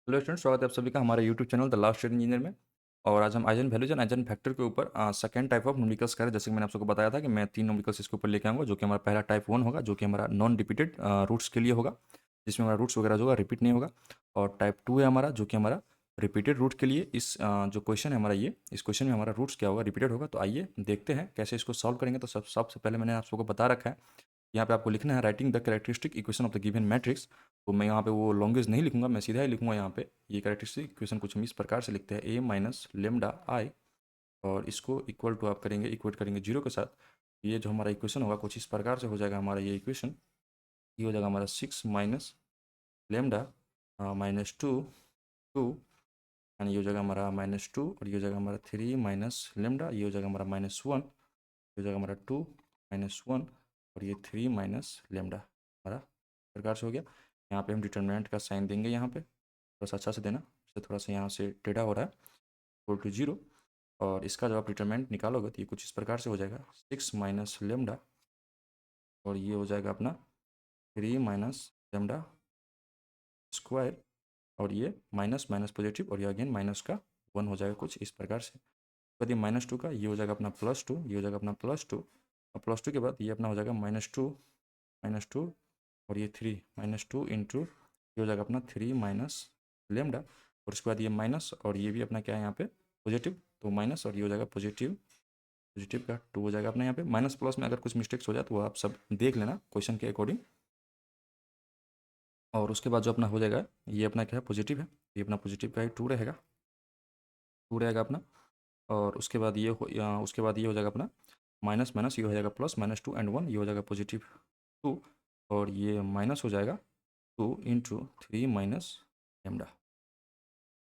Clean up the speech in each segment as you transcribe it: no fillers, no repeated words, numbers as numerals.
Hello student, स्वागत है आप सभी का हमारे YouTube channel the last year engineer में। और आज हम eigen values and eigen factor के ऊपर सेकंड टाइप ऑफ न्यूमेरिकल्स करें। जैसे कि मैंने आप सबको बताया था कि मैं 3 न्यूमेरिकल्स इसके ऊपर लेके आऊँगा, जो कि हमारा पहला टाइप 1 होगा, जो कि हमारा नॉन रिपीटेड रूट्स के लिए होगा, जिसमें हमारा रूट्स वगैरह जो होगा रिपीट नहीं होगा। और टाइप 2 है हमारा, जो कि हमारा रिपीटेड रूट के लिए इस जो क्वेश्चन है हमारा, ये इस क्वेश्चन में हमारा रूट्स क्या होगा, रिपीटेड होगा। तो आइए देखते हैं कैसे इसको सॉल्व करेंगे। तो सबसे पहले मैंने आप सबको बता रखा है, यहाँ पे आपको लिखना है writing the characteristic equation of the given matrix. तो मैं यहाँ पे वो लॉन्गेज नहीं लिखूंगा, मैं सीधा ही लिखूंगा यहाँ पे। ये कैरेक्टरिस्टिक इक्वेशन कुछ हम इस प्रकार से लिखते हैं, ए माइनस लेमडा आई, और इसको इक्वल टू आप करेंगे, इक्वेट करेंगे जीरो के साथ। ये जो हमारा इक्वेशन होगा कुछ इस प्रकार से हो जाएगा हमारा ये इक्वेशन। ये हो जाएगा हमारा 6 माइनस लेमडा -2 एंड ये हो जाएगा हमारा -2, और ये हो जाएगा हमारा 3 माइनस लेमडा, ये हो जाएगा हमारा -1, ये हो जाएगा हमारा 2 - 1, और ये 3 - लेमडा हमारा इस प्रकार से हो गया। यहाँ पे हम डिटर्मिनेंट का साइन देंगे, यहाँ पे थोड़ा सा अच्छा से देना, इससे थोड़ा सा यहाँ से टेढ़ा हो रहा है, इक्वल टू 0। और इसका जब आप डिटर्मिनेंट निकालोगे तो ये कुछ इस प्रकार से हो जाएगा, 6 - लेमडा, और ये हो जाएगा अपना 3 - लेमडा स्क्वायर, और ये माइनस माइनस पॉजिटिव, और ये अगेन माइनस का 1 हो जाएगा कुछ इस प्रकार से। बाद ये -2 का ये हो जाएगा अपना +2, ये हो जाएगा अपना +2, और +2 के बाद ये अपना हो जाएगा -2, और ये 3 -2 इंटू ये हो जाएगा अपना 3 - लेमडा, और उसके बाद ये माइनस, और ये भी अपना क्या है यहाँ पे पॉजिटिव, तो माइनस, और ये हो जाएगा पॉजिटिव, पॉजिटिव का 2 हो जाएगा अपना यहाँ पे। माइनस प्लस में अगर कुछ मिस्टेक्स हो जाए तो वो आप सब देख लेना क्वेश्चन के अकॉर्डिंग। और उसके बाद जो अपना हो जाएगा, ये अपना क्या है पॉजिटिव है, ये अपना पॉजिटिव का ही 2 रहेगा, 2 रहेगा अपना। और उसके बाद उसके बाद ये हो जाएगा अपना माइनस माइनस, ये हो जाएगा प्लस, -2 एंड 1, ये हो जाएगा पॉजिटिव 2, और ये माइनस हो जाएगा 2 × 3 - लेमडा।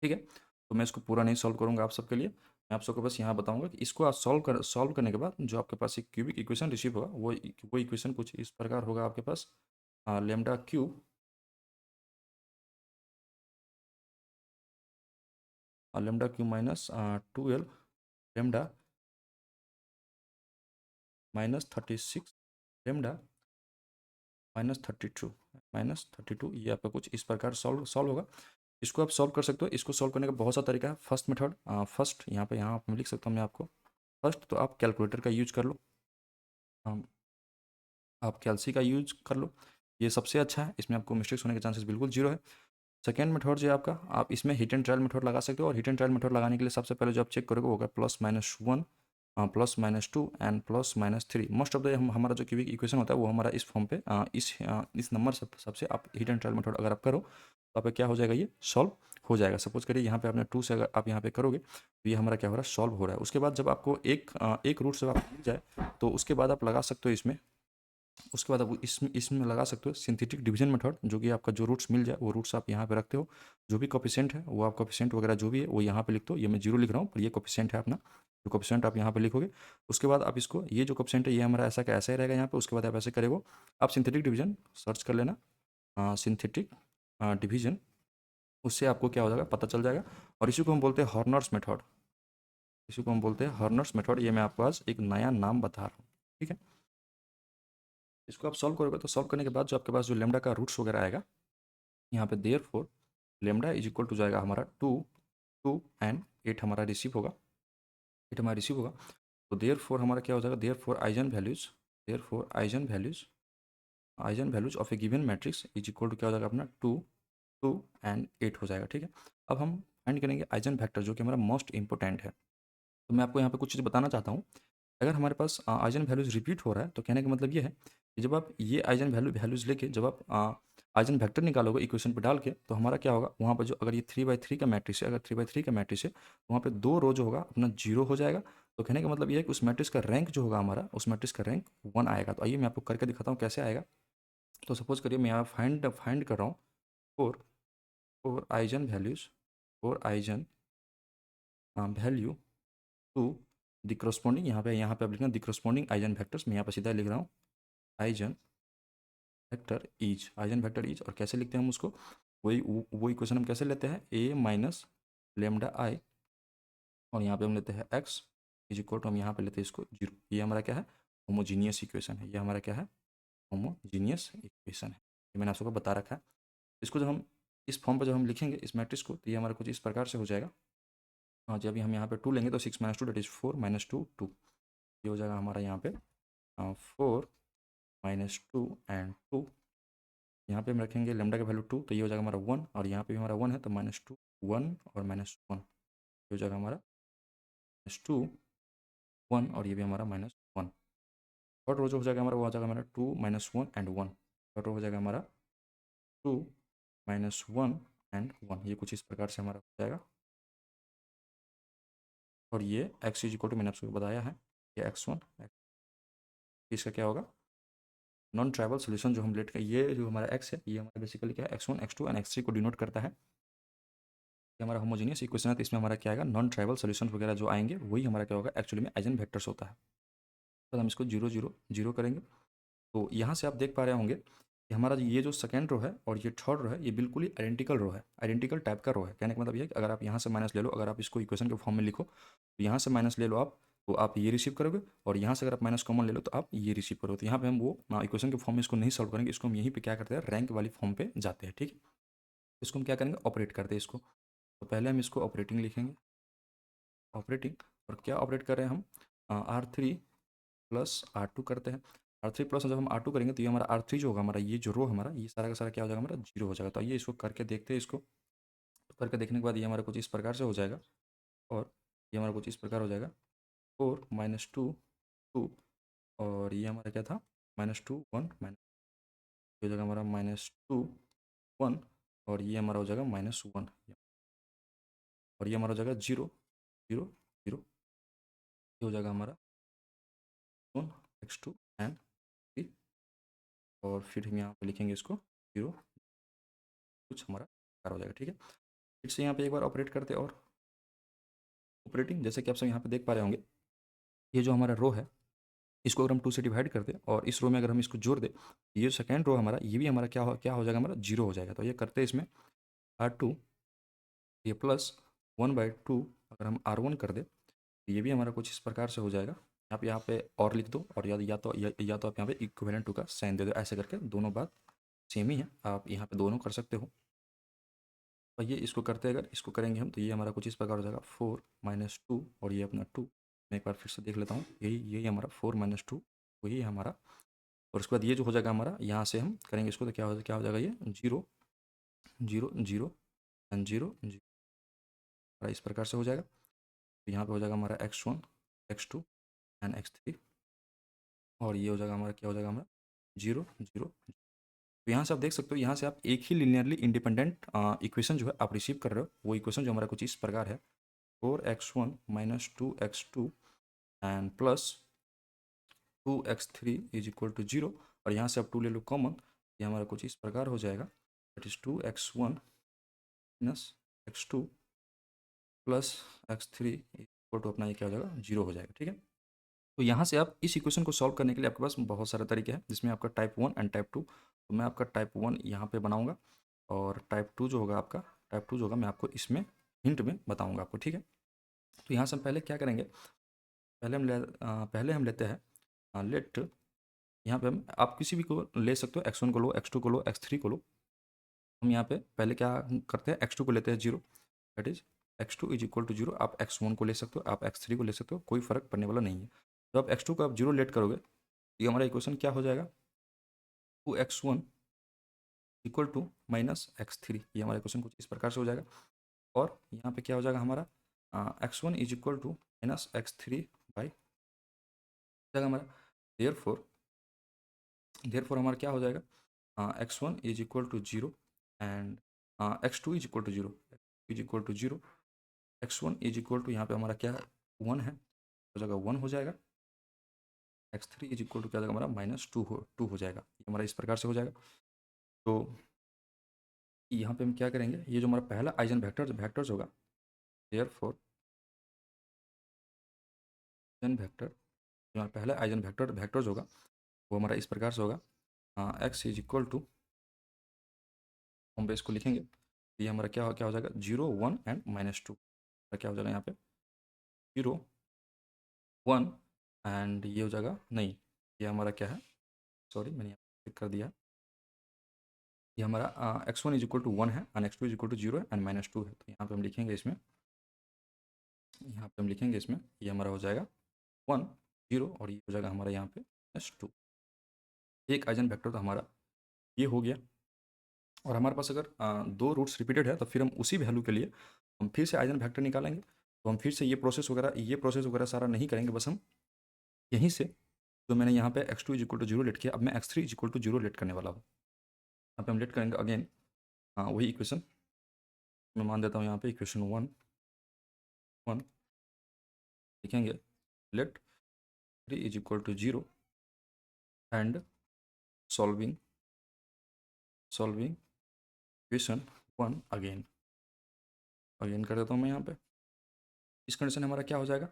ठीक है, तो मैं इसको पूरा नहीं सॉल्व करूँगा आप सबके लिए, मैं आप सबको बस यहाँ बताऊँगा कि इसको आप सॉल्व करने के बाद जो आपके पास एक क्यूबिक इक्वेशन रिसीव होगा, वो इक्वेशन कुछ इस प्रकार होगा आपके पास, lambda cube, lambda cube -12 lambda -36 lambda -32 ये आपका कुछ इस प्रकार सॉल्व सॉल्व होगा। इसको आप सॉल्व कर सकते हो। इसको सॉल्व करने का बहुत सा तरीका है। फर्स्ट मेथड, फर्स्ट यहाँ आप लिख सकता हूँ मैं आपको। फर्स्ट तो आप कैलकुलेटर का यूज कर लो, अम, आप कैलसी का यूज कर लो, ये सबसे अच्छा है, इसमें आपको मिस्टेक्स होने के चांसेस बिल्कुल जीरो है। सेकेंड मेथड जो है आपका, आप इसमें हिट एंड ट्रायल मेथड लगा सकते हो, और हिट एंड ट्रायल मेथड लगाने के लिए सबसे पहले जो आप चेक करोगे वो होगा +-1, +-2 एंड +-3। मोस्ट ऑफ द हमारा जो क्यूबिक इक्वेशन होता है वो हमारा इस फॉर्म पे, इस नंबर सबसे आप हिट एंड ट्रायल मेथड अगर आप करो तो आपका क्या हो जाएगा, ये सॉल्व हो जाएगा। सपोज करिए यहाँ पे आपने 2 से अगर आप यहाँ पे करोगे तो ये हमारा क्या हो रहा है, सॉल्व हो रहा है। उसके बाद जब आपको एक रूट से आप मिल जाए तो उसके बाद आप लगा सकते हो इसमें, उसके बाद आप इसमें इसमें लगा सकते हो सिंथेटिक डिवीजन मेथड, जो कि आपका जो रूट्स मिल जाए वो रूट्स आप यहाँ पे रखते हो। जो भी कोफिशिएंट है वो आप कोफिशिएंट वगैरह जो भी है वो यहाँ पे लिखते हो। ये मैं जीरो लिख रहा हूँ, पर ये कोफिशिएंट है अपना, जो कोफिशिएंट आप यहाँ पे लिखोगे। उसके बाद आप इसको, ये जो कोफिशिएंट है ये हमारा ऐसा का ऐसा ही रहेगा यहाँ पे। उसके बाद आप ऐसे करेंगे, आप सिंथेटिक डिवीजन सर्च कर लेना, सिंथेटिक डिवीजन, उससे आपको क्या हो जाएगा पता चल जाएगा। और इसी को हम बोलते हैं हॉर्नर्स मेथड, इसी को हम बोलते हैं हॉर्नर्स मेथड। ये मैं आपको आज एक नया नाम बता रहा हूँ, ठीक है। इसको आप सॉल्व करोगे तो सॉल्व करने के बाद जो आपके पास जो लेमडा का रूट्स वगैरह आएगा यहाँ पे, therefore lambda is equal to जाएगा हमारा 2 एंड 8 हमारा रिसीव होगा, 8 हमारा रिसीव होगा। तो देयरफॉर हमारा क्या हो जाएगा, therefore eigen values of a given matrix is equal to क्या हो जाएगा अपना 2 एंड 8 हो जाएगा, ठीक है। अब हम फाइंड करेंगे आइजन फैक्टर, जो कि हमारा मोस्ट इंपॉर्टेंट है। तो मैं आपको यहाँ पे कुछ चीज़ बताना चाहता हूँ। अगर हमारे पास आइजन वैल्यूज रिपीट हो रहा है तो कहने का मतलब ये है कि जब आप ये आइजन वैल्यूज लेके जब आप आइजन वेक्टर निकालोगे इक्वेशन पे डाल के, तो हमारा क्या होगा वहाँ पर, जो अगर ये 3/3 का मैट्रिक्स है, अगर 3/3 का मैट्रिक्स है तो वहाँ पे 2 रो जो होगा अपना जीरो हो जाएगा। तो कहने का मतलब ये है कि उस मैट्रिक्स का रैंक जो होगा हमारा, उस मैट्रिक्स का रैंक 1 आएगा। तो आइए मैं आपको करके दिखाता हूँ कैसे आएगा। तो सपोज करिए मैं यहाँ फाइंड फाइंड कर रहा हूँ four four eigen values, four eigen value to the corresponding, यहाँ पे आप लिखना द करस्पॉन्डिंग आइजन वेक्टर्स। मैं यहाँ पे सीधा लिख रहा हूँ आइजन आइजन वेक्टर इज, और कैसे लिखते हैं हम उसको, वो इक्वेशन हम कैसे लेते हैं, ए माइनस लेमडा आई, और यहाँ पे हम लेते हैं एक्स इज इक्वल टू, हम यहाँ पे लेते हैं इसको जीरो। ये हमारा क्या है, होमोजीनियस इक्वेशन है। ये हमारा क्या है, होमोजीनियस इक्वेशन है। ये मैंने आप सबको बता रखा है। इसको जब हम इस फॉर्म पर जब हम लिखेंगे इस मैट्रिक्स को तो ये हमारा कुछ इस प्रकार से हो जाएगा। हाँ, जब हम यहाँ पे 2 लेंगे तो 6 - 2 दैट इज़ 4 - 2 2, ये हो जाएगा हमारा यहाँ पे 4 -2 एंड 2। यहाँ पे हम रखेंगे लैम्डा का वैल्यू 2 तो ये हो जाएगा हमारा 1, और यहाँ पे भी हमारा 1 है तो -2 1 और -1, ये हो जाएगा हमारा -2 1, और ये भी हमारा -1। थर्ड रो जो हो जाएगा हमारा वो हो जाएगा हमारा 2 -1 एंड 1। थर्ड रो हो जाएगा हमारा 2 -1 एंड 1, ये कुछ इस प्रकार से हमारा हो जाएगा। और ये x = मैंने आपको बताया है ये x1 इसका क्या होगा नॉन ट्राइवल सोल्यूशन जो हम लेट का ये जो हमारा x है ये हमारा बेसिकली क्या है x1 x2 एंड x3 को डिनोट करता है। ये हमारा होमोजेनियस इक्वेशन है तो इसमें हमारा क्या आएगा नॉन ट्राइवल सोल्यूशन वगैरह जो आएंगे वही हमारा क्या होगा एक्चुअली में आइजन वेक्टर्स होता है। तो हम इसको 0 0 0 करेंगे। तो यहाँ से आप देख पा रहे होंगे कि हमारा ये जो सेकंड रो है और ये थर्ड रो है ये बिल्कुल ही आइडेंटिकल रो है, आइडेंटिकल टाइप का रो है। कहने का मतलब ये है कि अगर आप यहाँ से माइनस ले लो, अगर आप इसको इक्वेशन के फॉर्म में लिखो तो यहाँ से माइनस ले लो आप तो आप ये रिसीव करोगे, और यहाँ से अगर आप माइनस कॉमन ले लो तो आप ये रिसीव करोगे। तो यहाँ पे हम वो इक्वेशन के फॉर्म में इसको नहीं सॉल्व करेंगे, इसको हम यहीं पे क्या करते हैं रैंक वाली फॉर्म पे जाते हैं। ठीक है, इसको हम क्या करेंगे ऑपरेट करते हैं इसको। तो पहले हम इसको ऑपरेटिंग लिखेंगे, ऑपरेटिंग, और क्या ऑपरेट कर रहे हैं हम R3 प्लस R2 करते हैं। R3 प्लस जब हम R2 करेंगे तो ये हमारा R3 जो होगा हमारा ये जो रो हमारा ये सारा का सारा क्या हो जाएगा हमारा 0 हो जाएगा। तो आइए इसको करके देखते हैं इसको। तो करके देखने के बाद ये हमारा कुछ इस प्रकार से हो जाएगा, और ये हमारा कुछ इस प्रकार हो जाएगा 4 -2 2, और ये हमारा क्या था -2 1 माइनस, ये हो जाएगा हमारा -2 1, और ये हमारा हो जाएगा -1, और ये हमारा हो जाएगा 0 0 0, ये हो जाएगा हमारा 1 x2 एंड 3, और फिर हम यहाँ पे लिखेंगे इसको 0 कुछ हमारा हो जाएगा। ठीक है, फिर से यहाँ पे एक बार ऑपरेट करते और ऑपरेटिंग जैसे कि आप सब यहाँ पे देख पा रहे होंगे ये जो हमारा रो है इसको अगर हम 2 से डिवाइड कर दें और इस रो में अगर हम इसको जोड़ दें ये सेकेंड रो हमारा ये भी हमारा क्या हो जाएगा हमारा 0 हो जाएगा। तो ये करते हैं इसमें R2 ये प्लस 1/2 अगर हम R1 कर दें तो ये भी हमारा कुछ इस प्रकार से हो जाएगा। आप यहाँ पे और लिख दो, और या तो आप यहाँ पे इक्विवेलेंट टू का साइन दे दो, ऐसे करके दोनों बात सेम ही है, आप यहाँ पे दोनों कर सकते हो। और ये इसको करते अगर इसको करेंगे हम तो ये हमारा कुछ इस प्रकार हो जाएगा 4 -2, और ये अपना 2, मैं एक बार फिर से देख लेता हूँ यही यही हमारा 4 -2 वही है हमारा। और उसके बाद ये जो हो जाएगा हमारा यहाँ से हम करेंगे इसको तो क्या हो जाएगा ये 0 0 0 एंड 0 0 इस प्रकार से हो जाएगा। तो यहाँ पे हो जाएगा हमारा x1 x2 एंड x3, और ये हो जाएगा हमारा क्या हो जाएगा हमारा 0 0। तो यहाँ से आप देख सकते हो यहाँ से आप एक ही लीनियरली इंडिपेंडेंट इक्वेशन जो है आप रिसीव कर रहे हो। वो इक्वेशन जो हमारा कुछ इस प्रकार है 4x1 -2x2 and plus 2x3 = 0, और यहाँ से आप 2 ले लो कॉमन, ये हमारा कुछ इस प्रकार हो जाएगा that is 2x1 -x2 plus x3 अपना ये क्या हो जाएगा 0 हो जाएगा। ठीक है, तो यहाँ से आप इस इक्वेशन को सॉल्व करने के लिए आपके पास बहुत सारे तरीके हैं जिसमें आपका टाइप 1 एंड टाइप 2। तो मैं आपका टाइप 1 यहाँ पे बनाऊंगा, और टाइप 2 जो होगा आपका टाइप 2 जो होगा मैं आपको इसमें हिंट में बताऊंगा आपको। ठीक है, तो यहाँ से हम पहले क्या करेंगे पहले हम लेते हैं लेट, यहाँ पे हम आप किसी भी को ले सकते हो x1 को लो x2 को लो x3 को लो। हम यहाँ पे पहले क्या करते हैं x2 को लेते हैं 0 दैट इज x2 = 0। आप x1 को ले सकते हो, आप x3 को ले सकते हो, कोई फर्क पड़ने वाला नहीं है। जब आप x2 को आप 0 लेट करोगे तो ये हमारा इक्वेशन क्या हो जाएगा 2x1 = -x3, ये हमारा इक्वेशन कुछ इस प्रकार से हो जाएगा। और यहाँ पे क्या हो जाएगा हमारा x1 = -x3 बाई जाएगा हमारा देयरफॉर हमारा क्या हो जाएगा x1 = 0 एंड x2 = 0 0 x1 यहाँ पे हमारा क्या 1 है हो जाएगा 1 हो जाएगा। x3 क्या हो जाएगा हमारा -2 हो जाएगा, ये हमारा इस प्रकार से हो जाएगा। तो यहाँ पे हम क्या करेंगे ये जो हमारा पहला आइजन वेक्टर्स होगा देयरफॉर आइजन वेक्टर जो हमारा पहला आइजन वेक्टर्स होगा वो हमारा इस प्रकार से होगा x = हम पे इसको लिखेंगे ये हमारा क्या हो जाएगा 0 1 एंड -2, क्या हो जाएगा यहाँ पे 0 1 एंड ये हो जाएगा नहीं, ये हमारा क्या है सॉरी मैंने यहाँ टिक कर दिया, ये हमारा x1 इज इक्वल टू 1 है and x2 is equal to 0 है एंड -2 है। तो यहाँ पे हम लिखेंगे इसमें, ये हमारा हो जाएगा 1 0 और ये हो जाएगा हमारा यहाँ पे -2। एक आइजन वेक्टर तो हमारा ये हो गया। और हमारे पास अगर दो रूट्स रिपीटेड है तो फिर हम उसी वैल्यू के लिए हम फिर से आइजन वेक्टर निकालेंगे। तो हम फिर से ये प्रोसेस वगैरह सारा नहीं करेंगे, बस हम यहीं से जो मैंने यहाँ पे x2 is equal to 0 late किया, अब मैं x3 is equal to 0 late करने वाला हूँ। यहाँ पे हम लेट करेंगे अगेन वही इक्वेशन मैं मान देता हूँ यहाँ पे इक्वेशन 1 लिखेंगे let 3 is equal to 0 and solving equation 1 again कर देता हूँ मैं यहाँ पे। इस कंडीशन हमारा क्या हो जाएगा,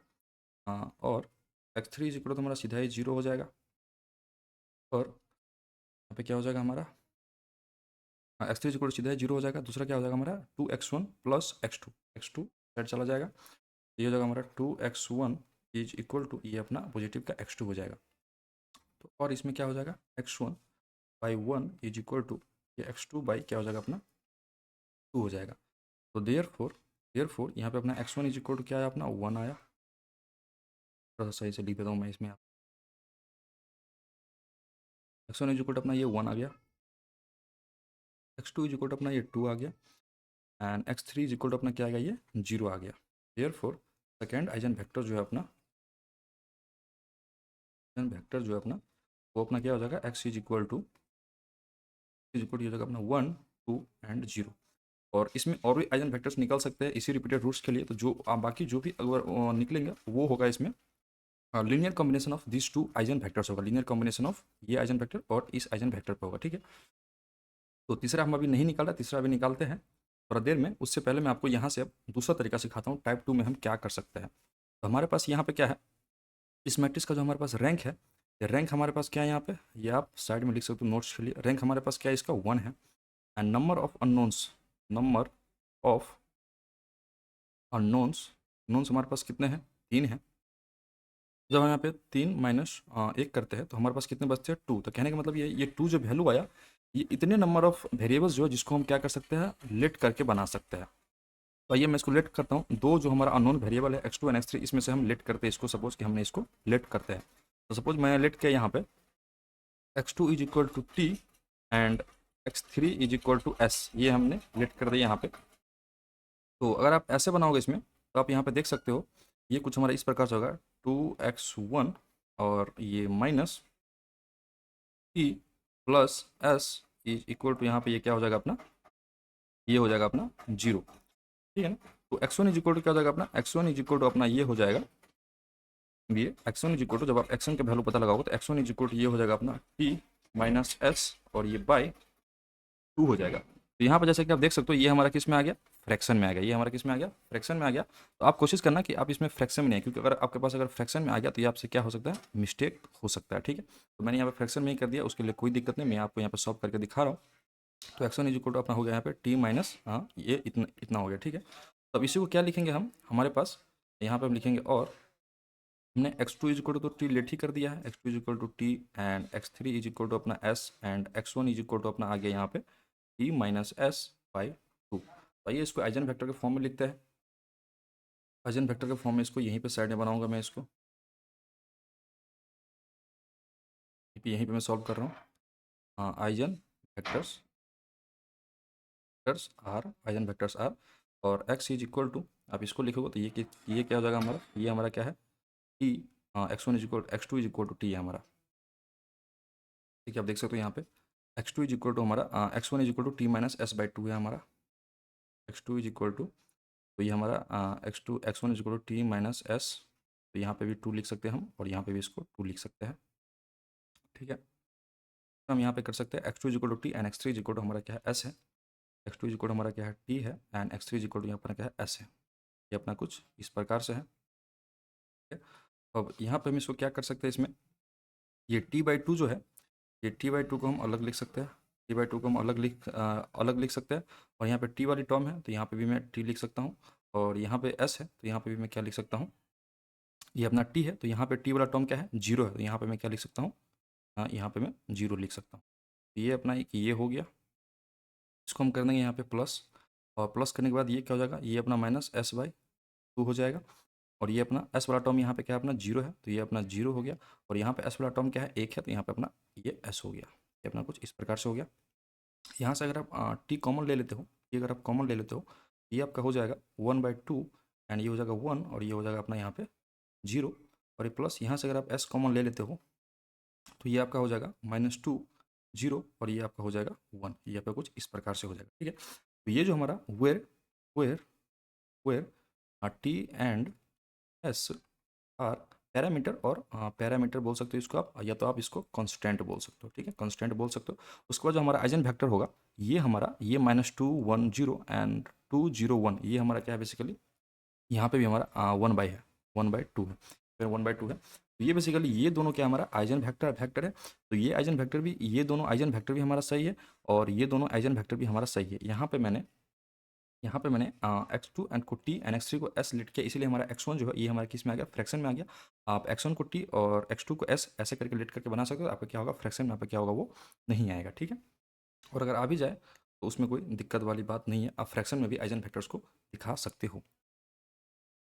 और x3 इज इक्वल तो हमारा सीधा ही 0 हो जाएगा और यहाँ पे क्या हो जाएगा हमारा, x3 इज इक्वल सीधा ही 0 हो जाएगा। दूसरा क्या हो जाएगा हमारा 2x1 प्लस x2 साइड चला जाएगा। ये हो जाएगा हमारा 2x1 इज इक्वल टू ये अपना पॉजिटिव का x2 हो जाएगा। तो और इसमें क्या हो जाएगा x1 by 1 is equal to ये x2 बाई क्या हो जाएगा अपना 2 हो जाएगा। तो देयरफॉर यहाँ पे अपना x1 इज इक्वल टू क्या आया अपना 1 आया। थोड़ा सा सही से लिख देता हूँ मैं इसमें, x1 इज इक्वल टू अपना ये 1 आ गया, x2 इज इक्वल टू अपना ये 2 आ गया and x3 is equal to अपना क्या आ गया ये 0 आ गया। देयरफॉर सेकेंड आइजन वेक्टर जो है अपना वो अपना क्या हो जाएगा x इज इक्वल टू हो जाएगा अपना 1 2 एंड 0। और इसमें और भी आइजन वेक्टर्स निकल सकते हैं इसी रिपीटेड रूट्स के लिए। तो जो बाकी जो भी अगर निकलेंगे वो होगा इसमें linear combination of this two eigen vectors होगा, लीनियर कॉम्बिनेशन ऑफ ये आइजन वेक्टर और इस आइजन वेक्टर पर होगा। ठीक है, तो तीसरा हम अभी नहीं निकाला, तीसरा अभी निकालते हैं थोड़ा देर में। उससे पहले मैं आपको यहाँ से अब दूसरा तरीका सिखाता हूँ टाइप 2 में हम क्या कर सकते हैं। तो हमारे पास यहाँ पे क्या है, इस मैट्रिक्स का जो हमारे पास रैंक है, ये रैंक हमारे पास क्या है यहाँ पे, ये आप साइड में लिख सकते हो नोट्स के लिए। रैंक हमारे पास क्या है इसका 1 है एंड नंबर ऑफ अननोन्स हमारे पास कितने हैं 3 हैं। जब हम यहाँ पे 3 माइनस 1 करते हैं तो हमारे पास कितने बचते हैं 2। तो कहने का मतलब ये 2 जो वैल्यू आया, ये इतने नंबर ऑफ वेरिएबल्स जो है जिसको हम क्या कर सकते हैं लेट करके बना सकते हैं। तो आइए मैं इसको लेट करता हूँ। दो जो हमारा अननोन वेरिएबल है x2 एंड x3, इसमें से हम लेट करते हैं इसको। सपोज कि हमने इसको लेट करते हैं, तो सपोज मैंने लेट किया यहाँ पे x2 is equal to t and x3 is equal to s, ये हमने लेट कर दिया यहाँ पे। तो अगर आप ऐसे बनाओगे इसमें तो आप यहाँ पे देख सकते हो ये कुछ हमारा इस प्रकार से होगा 2x1 और ये minus t plus s is equal to यहाँ पे ये क्या हो जाएगा अपना, ये हो जाएगा अपना 0। ठीक है ना, तो x1 इज इक्वल टू क्या हो जाएगा अपना, x1 इज इक्वल टू अपना ये हो जाएगा, ये x1 इज इक्वल टू जब आप x1 के वैल्यू पता लगाओगे तो x1 इज इक्वल टू ये हो जाएगा अपना t माइनस s और ये बाय 2 हो जाएगा। तो यहाँ पर जैसे कि आप देख सकते हो ये हमारा किस में आ गया, फ्रैक्शन में आ गया। ये हमारा किस में आ गया, फ्रैक्शन में आ गया। तो आप कोशिश करना कि आप इसमें फ्रैक्शन में नहीं है, क्योंकि अगर आपके पास अगर फ्रैक्शन में आ गया तो ये आपसे क्या हो सकता है, मिस्टेक हो सकता है। ठीक है, तो मैंने यहाँ पे फ्रैक्शन में ही कर दिया, उसके लिए कोई दिक्कत नहीं, मैं आपको यहाँ पे सॉल्व करके दिखा रहा हूँ। तो x1 इज इक्वल टू अपना हो गया यहाँ पे t माइनस ये इतना इतना हो गया। ठीक है, तो अब इसी को क्या लिखेंगे हम, हमारे पास यहाँ पे हम लिखेंगे और हमने x2 is equal to t let ही कर दिया है, x2 is equal to t and x3 is equal to अपना s and x1 is equal to अपना आ गया यहाँ पे t माइनस s बाई 2। तो आइए इसको आइजन वेक्टर के फॉर्म में लिखते हैं। आइजन वेक्टर के फॉर्म में इसको यहीं पे साइड में बनाऊंगा मैं इसको, यहीं पे मैं सॉल्व कर रहा हूँ। Eigen vectors eigen vectors are और x इज इक्वल टू, आप इसको लिखोगे तो ये क्या हो जाएगा हमारा, ये हमारा क्या है t, x1 is equal x2 is equal to t है हमारा। ठीक है, आप देख सकते हो यहाँ पे x2 इज इक्वल टू हमारा x1 is equal to t minus s by 2 है हमारा। x2 इज इक्वल टू, तो ये हमारा x1 is equal to t minus s, तो यहाँ पे भी 2 लिख सकते हैं हम और यहाँ पे भी इसको 2 लिख सकते हैं। ठीक है, तो हम यहाँ पे कर सकते हैं x2 is equal to t and x3 is equal to हमारा क्या है s है, x2 इज इक्वल टू हमारा क्या है t है and x3 is equal to यहाँ पर क्या है s है। ये अपना कुछ इस प्रकार से है। ठीक है, अब यहाँ पे हम इसको क्या कर सकते हैं, इसमें ये t/2 जो है, ये t/2 को हम अलग लिख सकते हैं, t/2 को हम अलग लिख सकते हैं। और यहाँ पे t वाली टर्म है तो यहाँ पे भी मैं t लिख सकता हूँ, और यहाँ पे s है तो यहाँ पे भी मैं क्या लिख सकता हूँ, ये अपना t है तो यहाँ पे t वाला टर्म क्या है 0 है, तो यहाँ पे मैं क्या लिख सकता हूँ, यहाँ पे मैं 0 लिख सकता हूँ। तो ये अपना एक ये हो गया। इसको हम कर देंगे यहाँ पे प्लस, और प्लस करने के बाद ये क्या हो जाएगा, ये अपना माइनस एस बाई टू हो जाएगा। और ये अपना एस वाला टर्म यहाँ पे क्या है, अपना जीरो है, तो ये अपना जीरो हो गया। और यहाँ पे एस वाला टर्म क्या है, एक है, तो यहाँ पे अपना ये एस हो गया। ये अपना कुछ इस प्रकार से हो गया। यहाँ से अगर आप टी कॉमन ले लेते हो, ये अगर आप कॉमन ले लेते हो, ये आपका हो जाएगा 1/2, एंड ये हो जाएगा 1, और ये हो जाएगा अपना यहाँ पे जीरो। और ये प्लस यहाँ से अगर आप एस कॉमन ले लेते हो, तो ये आपका हो जाएगा -2 जीरो, और ये आपका हो जाएगा 1। ये आपका कुछ इस प्रकार से हो जाएगा, ठीक है। तो ये जो हमारा where where where t and s are parameter, और पैरामीटर बोल सकते हो इसको आप, या तो आप इसको कांस्टेंट बोल सकते हो, ठीक है, कांस्टेंट बोल सकते हो। उसके बाद जो हमारा आइजन वेक्टर होगा, ये हमारा ये -2 1 0 एंड 2 0 1, ये हमारा क्या है बेसिकली, यहाँ पे भी हमारा 1/2 है, 1/2 है, फिर 1/2 है। तो ये बेसिकली ये दोनों क्या हमारा आइजन वेक्टर है। तो ये आइजन वेक्टर भी, ये दोनों आइजन वेक्टर भी हमारा सही है, और ये दोनों आइजन वेक्टर भी हमारा सही है। यहाँ पे मैंने x2 एंड को t एंड x3 को s लिट किया, इसीलिए हमारा x1 जो है ये हमारे किस में आ गया, फ्रैक्शन में आ गया। आप x1 को t और x2 को s ऐसे करके लिट करके बना सकते हो, आपका क्या होगा, फ्रैक्शन में आपका क्या होगा, वो नहीं आएगा, ठीक है। और अगर आ भी जाए तो उसमें कोई दिक्कत वाली बात नहीं है, आप फ्रैक्शन में भी आइजन फैक्टर्स को दिखा सकते हो,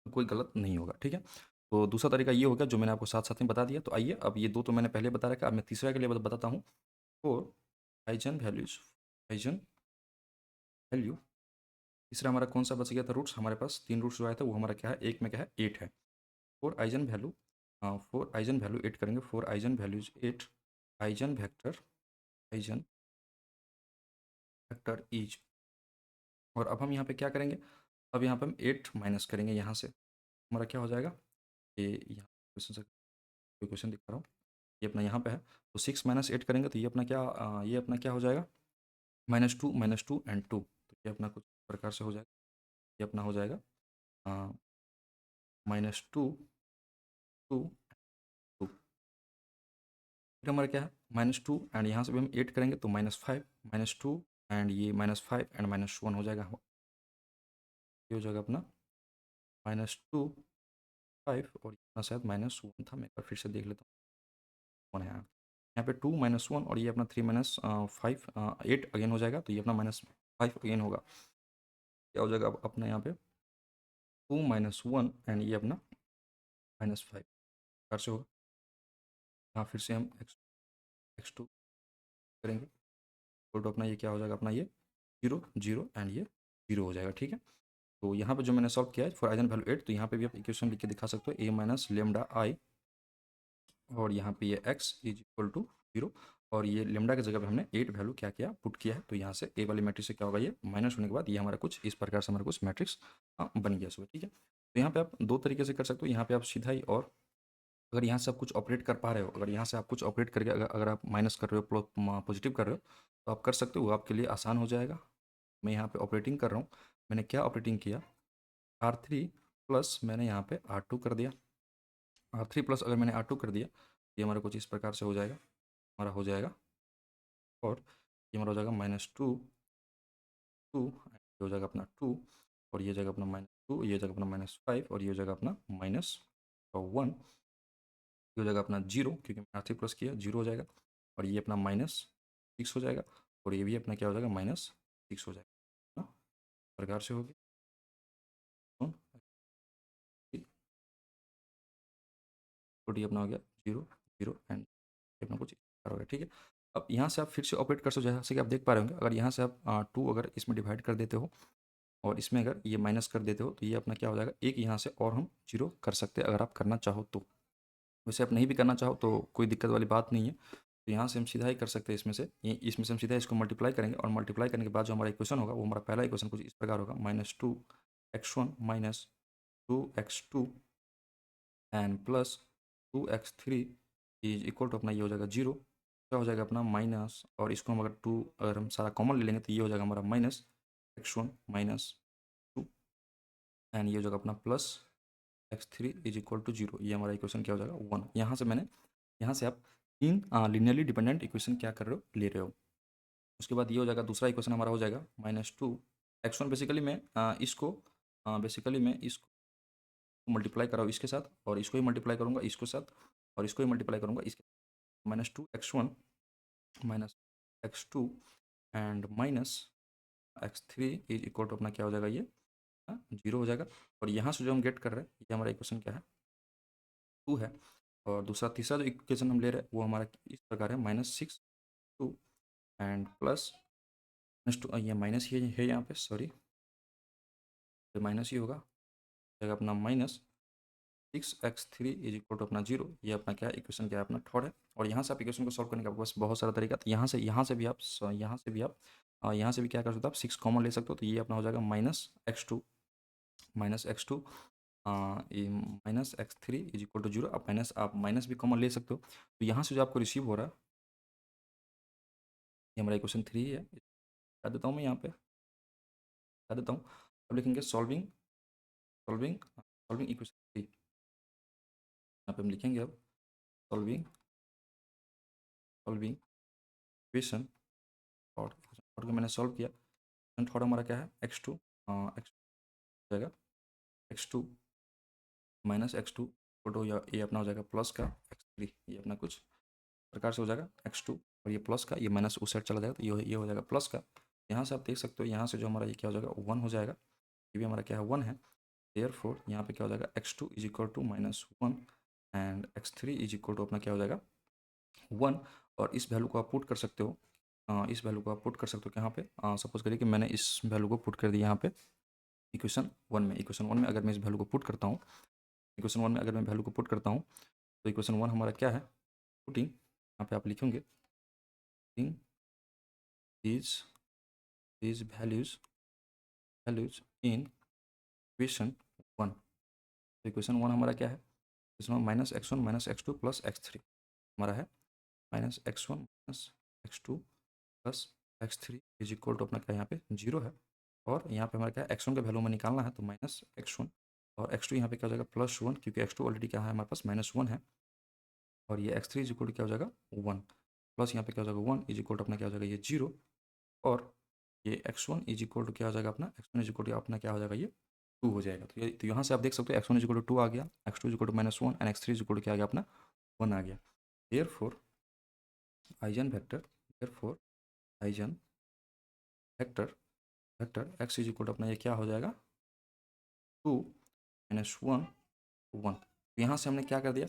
कोई गलत नहीं होगा, ठीक है। तो दूसरा तरीका ये होगा जो मैंने आपको साथ साथ में बता दिया। तो आइए, अब ये दो तो मैंने पहले बता रखा, अब मैं तीसरा के लिए बताता हूँ। Four eigen values, eigen value. तीसरा हमारा कौन सा बच गया था, रूट्स, हमारे पास 3 रूट्स जो आया था, वो हमारा क्या है, एक में क्या है, 8 है। Four eigen value, four eigen value 8 करेंगे, four eigen values 8, eigen vector, eigen vector is. और अब हम यहाँ पे क्या करेंगे, अब यहाँ पे हम 8 माइनस करेंगे यहाँ से, हमारा क्या हो जाएगा, ये यहाँ क्वेश्चन से क्वेश्चन दिखा रहा हूँ, ये अपना यहाँ पे है। तो 6 - 8 करेंगे तो ये अपना क्या, ये अपना क्या हो जाएगा, -2 एंड 2, तो ये अपना कुछ प्रकार से हो जाएगा। ये अपना हो जाएगा -2 2, फिर हमारा क्या है, -2, एंड यहाँ से भी हम 8 करेंगे तो -5, -2 एंड ये -5 एंड -1 हो जाएगा। ये हो जाएगा अपना -2 5, और यहाँ शायद -1 था, मैं एक बार फिर से देख लेता हूँ, 1 है यहाँ पे 2 -1, और ये अपना 3 -5 8 अगेन हो जाएगा, तो ये अपना -5 अगेन होगा। क्या हो जाएगा अब अपना यहाँ पे 2 -1, एंड ये अपना -5 प्रकार से होगा। यहाँ फिर से हम x2 करेंगे, तो अपना ये क्या हो जाएगा, अपना ये 0 0 एंड ये 0 हो जाएगा, ठीक है। तो यहाँ पे जो मैंने सॉल्व किया है फॉर आइजन वैल्यू 8, तो यहाँ पे भी आप इक्वेशन लिख के दिखा सकते हो, a माइनस लेमडा आई, और यहाँ पे ये x इज इक्वल टू 0, और ये लेमडा की जगह पे हमने 8 वैल्यू क्या किया, पुट किया है। तो यहाँ से ए वाली मैट्रिक्स से क्या होगा, ये माइनस होने के बाद ये हमारा कुछ इस प्रकार से हमारा कुछ मैट्रिक्स बन गया सुबह, ठीक है। तो यहाँ पे आप दो तरीके से कर सकते हो, यहाँ पे आप सीधा ही, और अगर यहाँ से आप कुछ ऑपरेट कर पा रहे हो, अगर यहाँ से आप कुछ ऑपरेट करके अगर आप माइनस कर रहे हो पॉजिटिव कर रहे हो, तो आप कर सकते हो, वो आपके लिए आसान हो जाएगा। मैं यहाँ पे ऑपरेटिंग कर रहा हूँ, मैंने क्या ऑपरेटिंग किया, R3 प्लस मैंने यहाँ पे R2 कर दिया, R3 प्लस अगर मैंने R2 कर दिया, ये हमारा कुछ इस प्रकार से हो जाएगा, हमारा हो जाएगा, और ये हमारा हो जाएगा -2 हो जाएगा अपना 2, और ये जाएगा अपना -2, ये जाएगा अपना -5, और ये हो जाएगा अपना -1, ये हो जाएगा अपना 0, क्योंकि मैंने R3 प्लस किया, 0 हो जाएगा, और ये अपना -6 हो जाएगा, और ये भी अपना क्या हो जाएगा, -6 हो जाएगा, इस प्रकार से होगी। तो ये अपना हो गया 0 0 एंड अपना कुछ हो गया, ठीक है। अब यहाँ से आप फिर से ऑपरेट कर सकते हो, जैसे कि आप देख पा रहे होंगे, अगर यहाँ से आप 2 अगर इसमें डिवाइड कर देते हो, और इसमें अगर ये माइनस कर देते हो, तो ये अपना क्या हो जाएगा, एक यहाँ से और हम 0 कर सकते हैं, अगर आप करना चाहो तो। वैसे आप नहीं भी करना चाहो तो कोई दिक्कत वाली बात नहीं है, तो यहाँ से हम सीधा ही कर सकते हैं, इसमें से हम सीधा इसको मल्टीप्लाई करेंगे, और मल्टीप्लाई करने के बाद जो हमारा इक्वेशन होगा, वो हमारा पहला इक्वेशन कुछ इस प्रकार होगा, -2x1 -2x2 and +2x3 is equal to अपना ये हो जाएगा 0, क्या हो जाएगा अपना माइनस, और इसको हम अगर 2 अगर हम सारा कॉमन ले लेंगे, तो ये हो जाएगा हमारा -x1 -2, एंड ये हो जाएगा अपना +x3 इज इक्वल टू 0, ये हमारा इक्वेशन क्या हो जाएगा 1। यहाँ से आप 3 लीनियरली डिपेंडेंट इक्वेशन क्या कर रहे हो, ले रहे हो। उसके बाद ये हो जाएगा, दूसरा इक्वेशन हमारा हो जाएगा -2x1, बेसिकली मैं इसको मल्टीप्लाई कर रहा हूँ इसके साथ, और इसको ही मल्टीप्लाई करूँगा इसके साथ, और इसको ही मल्टीप्लाई करूँगा इसके, -2x1 -x2 and x3 is equal to अपना क्या हो जाएगा ये 0 हो जाएगा। और यहाँ से जो हम गेट कर रहे हैं ये हमारा इक्वेशन क्या है 2 है। और दूसरा तीसरा जो इक्वेशन हम ले रहे हैं वो हमारा इस प्रकार है -6 2 एंड प्लस -2 ये माइनस ही है यहाँ पे, सॉरी ये माइनस ही होगा, जाएगा अपना -6x3 इज इक्वल टू अपना 0। ये अपना क्या है इक्वेशन क्या है अपना थर्ड है। और यहाँ से आप इक्वेशन को सॉल्व करने का आपके पास बहुत सारा तरीका, तो यहाँ से भी आप यहाँ से भी क्या कर सकते हो आप 6 कॉमन ले सकते हो, तो ये अपना हो जाएगा -x2 ये -x3 इज इक्वल टू 0। आप माइनस भी कॉमन ले सकते हो, तो यहाँ से जो आपको रिसीव हो रहा है ये हमारा इक्वेशन 3 है। बता देता हूँ मैं यहाँ पे बता देता हूँ। अब लिखेंगे सॉल्विंग सॉल्विंग सॉल्विंग इक्वेशन 3, यहाँ पे हम लिखेंगे अब सॉल्विंग सॉल्विंग इक्वेशन और को मैंने सॉल्व किया। थोड़ा हमारा क्या है x2 x जाएगा x2 -x2 फोटो या ये अपना हो जाएगा प्लस का x3, ये अपना कुछ प्रकार से हो जाएगा x2 और ये प्लस का ये माइनस उस साइड चला जाएगा, तो ये हो जाएगा प्लस का। यहाँ से आप देख सकते हो यहाँ से जो हमारा ये क्या हो जाएगा 1 हो जाएगा, ये भी हमारा क्या है 1 है। देयरफॉर यहाँ पे क्या हो जाएगा x2 is equal to -1 and x3 is equal to अपना क्या हो जाएगा 1। और इस वैल्यू को आप पुट कर सकते हो, इस वैल्यू को आप पुट कर सकते हो यहाँ पे। सपोज करिए कि मैंने इस वैल्यू को पुट कर दिया यहाँ पे इक्वेशन 1 में अगर मैं इस वैल्यू को पुट करता हूँ तो इक्वेशन 1 हमारा क्या है पुटिंग, यहाँ पे आप लिखेंगे putting these values in equation 1। तो इक्वेशन 1 हमारा क्या है इसमें -x1 -x2 प्लस x3 हमारा है -x1 -x2 plus x3 is equal to अपना क्या यहाँ पे 0 है। और यहाँ पे हमारा क्या है x1 का वैल्यू हमें निकालना है, तो -x1 और x2 यहाँ पे क्या हो जाएगा +1, क्योंकि x2 ऑलरेडी क्या है हमारे पास -1 है। और ये x3 इज इक्वल टू क्या हो जाएगा 1 प्लस यहाँ पे क्या हो जाएगा 1 इज इक्वल टू अपना क्या हो जाएगा ये 0। और ये x1 इज इक्वल टू क्या हो जाएगा अपना x1 इज इक्वल टू अपना क्या हो जाएगा ये 2 हो जाएगा। तो यहाँ से आप देख सकते हो x1 इज इक्वल टू 2 आ गया, x2 is equal to -1 and x3 is equal to क्या आ गया अपना 1 आ गया। Therefore eigen vector x is equal to अपना ये क्या हो जाएगा 2 -1 1। तो यहाँ से हमने क्या कर दिया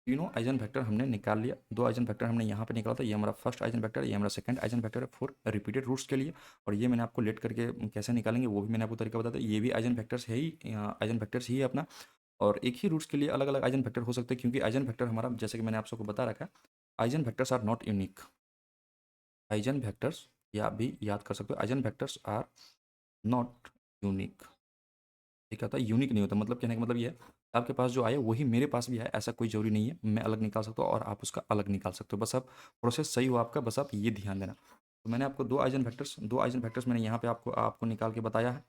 तीनों आइजन वेक्टर हमने निकाल लिया। 2 आइजन वेक्टर हमने यहाँ पे निकाला था, ये हमारा फर्स्ट आइजन वेक्टर है, ये हमारा सेकंड आइजन वेक्टर है फॉर रिपीटेड रूट्स के लिए। और ये मैंने आपको लेट करके कैसे निकालेंगे वो भी मैंने आपको तरीका बताया था। ये भी आइजन वेक्टर्स है ही, आइजन वेक्टर्स ही है अपना। और एक ही रूट्स के लिए अलग अलग आइजन वेक्टर हो सकते हैं, क्योंकि आइजन वेक्टर हमारा जैसे कि मैंने आप सबको बता रखा है eigen vectors are not unique. Eigen vectors या भी याद कर सकते हो eigen vectors are not unique. ये क्या होता है यूनिक नहीं होता, मतलब कहने का मतलब ये है आपके पास जो आया वही मेरे पास भी आया, ऐसा कोई जरूरी नहीं है। मैं अलग निकाल सकता हूँ और आप उसका अलग निकाल सकते हो, बस आप प्रोसेस सही हो आपका, बस आप ये ध्यान देना। तो मैंने आपको दो आइजन वेक्टर्स मैंने यहाँ पे आपको आपको निकाल के बताया है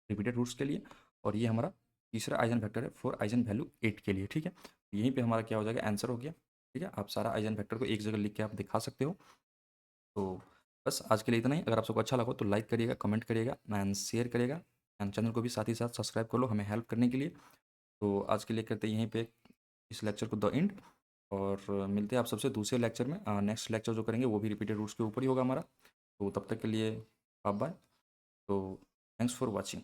रिपीटेड रूट्स के लिए। और ये हमारा तीसरा आइजन वेक्टर है फॉर आइजन वैल्यू 8 के लिए, ठीक है। यहीं पे हमारा क्या हो जाएगा आंसर हो गया, ठीक है। आप सारा आइजन वेक्टर को एक जगह लिख के आप दिखा सकते हो। तो बस आज के लिए इतना ही। अगर आप सबको अच्छा लगा तो लाइक करिएगा, कमेंट करिएगा एंड शेयर करिएगा एंड चैनल को भी साथ ही साथ सब्सक्राइब कर लो हमें हेल्प करने के लिए। तो आज के लिए करते हैं यहीं पे इस लेक्चर को द एंड। और मिलते हैं आप सबसे दूसरे लेक्चर में। नेक्स्ट लेक्चर जो करेंगे वो भी रिपीटेड रूट्स के ऊपर ही होगा हमारा। तो तब तक के लिए बाय बाय। तो थैंक्स फॉर वॉचिंग।